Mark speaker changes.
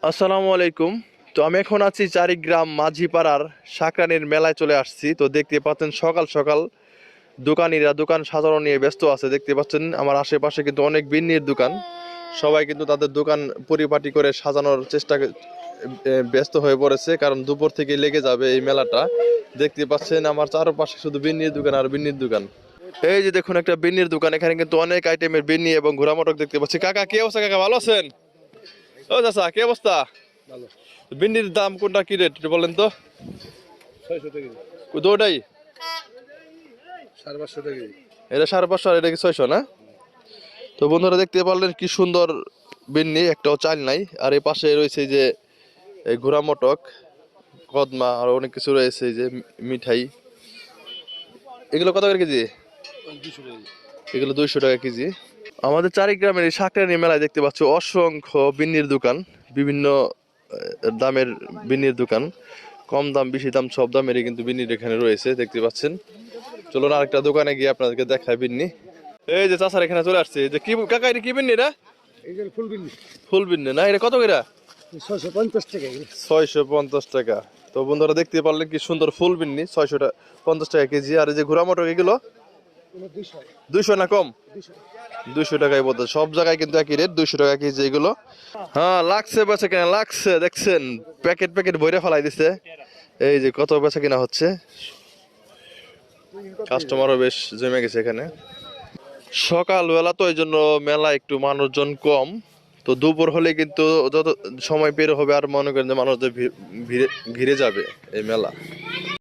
Speaker 1: আসসালামু আলাইকুম। তো আমি এখন আছি চারিগ্রাম মাঝিপাড়ার সাকরানির মেলায় চলে আসছি। তো দেখতে পাচ্ছেন সকাল সকাল দোকানিরা দোকান সাজানো নিয়ে ব্যস্ত আছে। দেখতে পাচ্ছেন আমার আশেপাশে কিন্তু অনেক বিন্নির দোকান, সবাই কিন্তু তাদের দোকান পরিপাটি করে সাজানোর চেষ্টা ব্যস্ত হয়ে পড়েছে, কারণ দুপুর থেকে লেগে যাবে এই মেলাটা। দেখতে পাচ্ছেন আমার চারপাশে শুধু বিন্নির দোকান আর বিন্নির দোকান। এই যে দেখুন একটা বিন্নির দোকান, এখানে কিন্তু অনেক আইটেমের বিন্নি এবং ঘোড়া মটক দেখতে পাচ্ছি। কাকা কি অবস্থা? কাকা ভালো আছেন? ও চাচা কি অবস্থা?
Speaker 2: ভালো।
Speaker 1: ভিন্ডির দাম কোনটা কি রেট বলেন তো?
Speaker 2: 600 টাকা কেজি।
Speaker 1: দুটাই
Speaker 2: 550 টাকা কেজি।
Speaker 1: এটা 550 আর এটা কি 600 না? তো বন্ধুরা দেখতে পারলেন কি সুন্দর বিন্নি, একটাও চাল নাই। আর এই পাশে রয়েছে এই যে এই ঘোড়া মটক, কদমা আর অনেক কিছু রয়েছে, এই যে মিঠাই। এগুলো কত করে কেজি?
Speaker 2: 200 টাকা কেজি।
Speaker 1: এগুলো 200 টাকা কেজি। আমাদের চারিগ্রামের এই সাকরানি মেলায় দেখতে পাচ্ছ অসংখ্য বিন্নির দোকান, বিভিন্ন দামের বিন্নির দোকান। কম দাম বেশি দাম সব দামেরই কিন্তু বিন্নির এখানে রয়েছে, দেখতে পাচ্ছেন। চলুন আরেকটা দোকানে গিয়ে আপনাদেরকে দেখায় বিন্নি। এই যে চাচার এখানে চলে আসছে, যে কি কাকা এটা কি বিন্নি? এটা
Speaker 2: এগুলো ফুল বিল
Speaker 1: ফুল বিন্নি না? এটা কত করে?
Speaker 2: 650 টাকা কেজি।
Speaker 1: 650 টাকা। তো বন্ধুরা দেখতে পারলেন কি সুন্দর ফুল বিন্নি, 650 টাকা কেজি। আর এই যে ঘোড়া মটর এগুলো
Speaker 2: 200
Speaker 1: 200 না কম?
Speaker 2: 200
Speaker 1: 200 টাকায় বলতে সব জায়গায় কিন্তু একই রেট, 200 টাকা কেজি এগুলো। হ্যাঁ লাগছে বেচা কেনা লাগছে, দেখছেন প্যাকেট প্যাকেট ভরে ফেলাই দিছে। এই যে কত বেচা কেনা হচ্ছে, কাস্টমারও বেশ জমে গেছে এখানে। সকালবেলা তো এই জন্য মেলা একটু মানুষজন কম। তো দুপুর হলে কিন্তু যত সময় বের হবে আর মনে করেন যে মানুষদের ভিড়ে ভিড়ে যাবে এই মেলা।